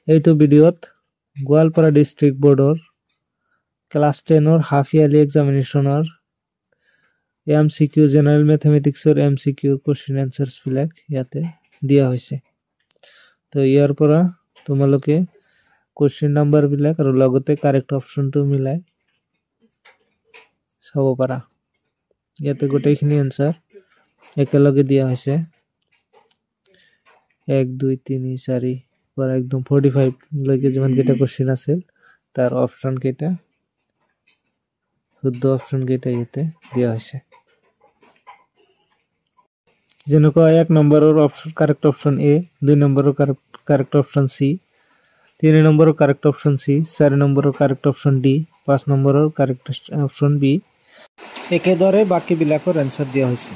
এইটো ভিডিঅ'ত গোৱালপাৰা ডিষ্ট্ৰিক্ট বোৰ্ডৰ ক্লাছ 10ৰ হাফ ইয়াৰলি এক্সামিনেশ্যনৰ MCQ জেনাৰেল মেথমেটিক্সৰ MCQ কোৱেশ্চন এনসাৰ্স বিলাক ইয়াতে দিয়া হৈছে। তো ইয়াৰ পৰা তোমালোকে কোৱেশ্চন নাম্বাৰ বিলাক আৰু লগতে কাৰেক্ট অপচনটো মিলাই চাব পাৰা। ইয়াতে গোটেইখিনি এনসাৰ একেলগে দিয়া হৈছে 1 2 3 4 পৰা একদম 45 লৈকে যিমান কেইটা কোৱেশ্চন আছিল তাৰ অপচন কেইটা শুদ্ধ অপচন কেইটা ইয়াতে দিয়া হৈছে। যেনেকুৱা 1 নম্বৰৰ কাৰেক্ট অপশন A, 2 নম্বৰৰ কাৰেক্ট অপশন C, 3 নম্বৰৰ কাৰেক্ট অপশন C, 4 নম্বৰৰ কাৰেক্ট অপশন D, 5 নম্বৰৰ কাৰেক্ট অপশন B, একেদৰে বাকি বিলাকৰ আনসাৰ দিয়া হৈছে।